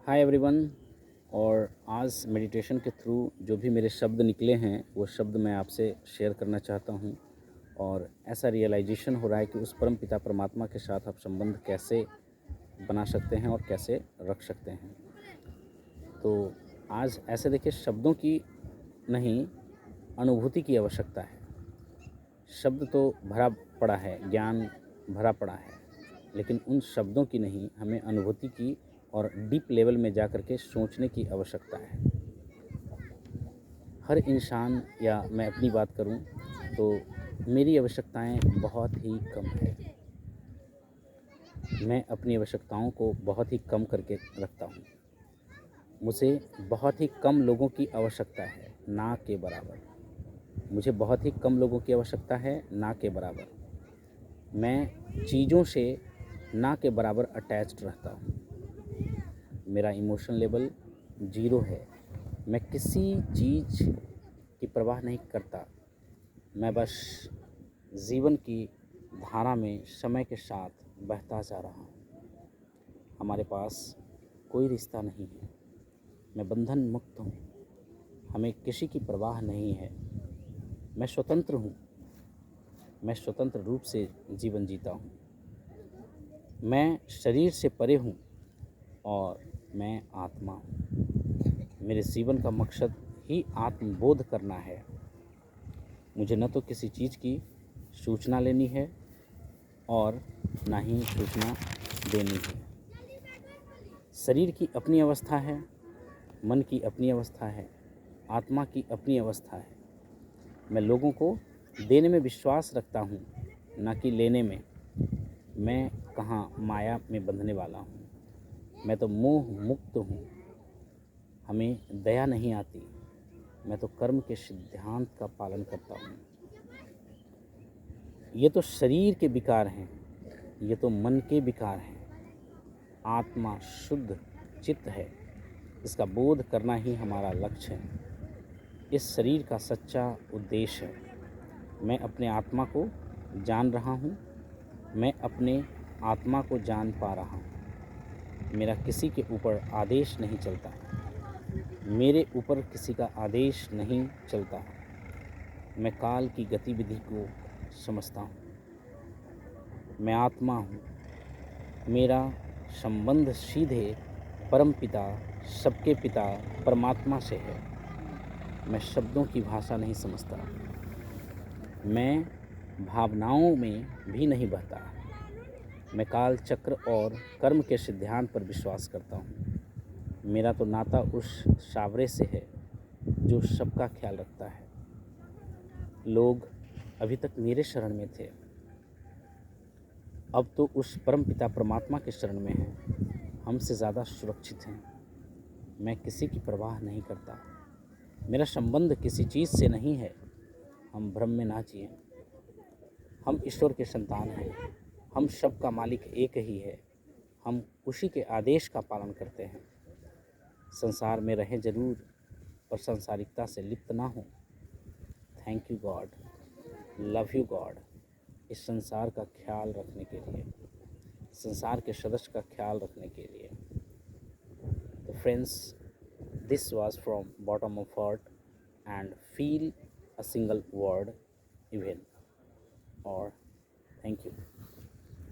Hi everyone. और आज meditation के थ्रू जो भी मेरे शब्द निकले हैं वो शब्द मैं आपसे शेयर करना चाहता हूँ। और ऐसा रियलाइजेशन हो रहा है कि उस परम पिता परमात्मा के साथ आप संबंध कैसे बना सकते हैं और कैसे रख सकते हैं। तो आज ऐसे देखिए, शब्दों की नहीं, अनुभूति की आवश्यकता है। शब्द तो भरा पड़ा है, ज्ञान भरा पड़ा है, लेकिन उन शब्दों की नहीं, हमें अनुभूति की और डीप लेवल में जा कर के सोचने की आवश्यकता है। हर इंसान, या मैं अपनी बात करूं तो मेरी आवश्यकताएं बहुत ही कम है। मैं अपनी आवश्यकताओं को बहुत ही कम करके रखता हूं। मुझे बहुत ही कम लोगों की आवश्यकता है, ना के बराबर। मुझे बहुत ही कम लोगों की आवश्यकता है, ना के बराबर। मैं चीज़ों से ना के बराबर अटैच्ड रहता हूँ। मेरा इमोशन लेवल ज़ीरो है। मैं किसी चीज़ की परवाह नहीं करता। मैं बस जीवन की धारा में समय के साथ बहता जा रहा हूँ। हमारे पास कोई रिश्ता नहीं है। मैं बंधन मुक्त हूँ। हमें किसी की परवाह नहीं है। मैं स्वतंत्र हूँ। मैं स्वतंत्र रूप से जीवन जीता हूँ। मैं शरीर से परे हूँ और मैं आत्मा हूँ। मेरे जीवन का मकसद ही आत्मबोध करना है। मुझे न तो किसी चीज़ की सूचना लेनी है और ना ही सूचना देनी है। शरीर की अपनी अवस्था है, मन की अपनी अवस्था है, आत्मा की अपनी अवस्था है। मैं लोगों को देने में विश्वास रखता हूँ, ना कि लेने में। मैं कहाँ माया में बंधने वाला हूँ। मैं तो मोह मुक्त हूँ। हमें दया नहीं आती। मैं तो कर्म के सिद्धांत का पालन करता हूँ। ये तो शरीर के विकार हैं, ये तो मन के विकार हैं। आत्मा शुद्ध चित्त है। इसका बोध करना ही हमारा लक्ष्य है। इस शरीर का सच्चा उद्देश्य है। मैं अपने आत्मा को जान रहा हूँ। मैं अपने आत्मा को जान पा रहा हूँ। मेरा किसी के ऊपर आदेश नहीं चलता। मेरे ऊपर किसी का आदेश नहीं चलता। मैं काल की गतिविधि को समझता हूँ। मैं आत्मा हूँ। मेरा संबंध सीधे परम पिता, सबके पिता परमात्मा से है। मैं शब्दों की भाषा नहीं समझता। मैं भावनाओं में भी नहीं बहता। मैं काल चक्र और कर्म के सिद्धांत पर विश्वास करता हूँ। मेरा तो नाता उस सावरे से है जो सबका ख्याल रखता है। लोग अभी तक मेरे शरण में थे, अब तो उस परम पिता परमात्मा के शरण में हैं। हमसे ज़्यादा सुरक्षित हैं। मैं किसी की परवाह नहीं करता। मेरा संबंध किसी चीज़ से नहीं है। हम भ्रम में ना जिएं। हम ईश्वर के संतान हैं। हम सबका मालिक एक ही है। हम उसी के आदेश का पालन करते हैं। संसार में रहें जरूर, पर सांसारिकता से लिप्त ना हो। Thank you God, love you God, इस संसार का ख्याल रखने के लिए, संसार के सदस्य का ख्याल रखने के लिए। तो friends, this was from bottom of heart, and feel a single word even, or thank you.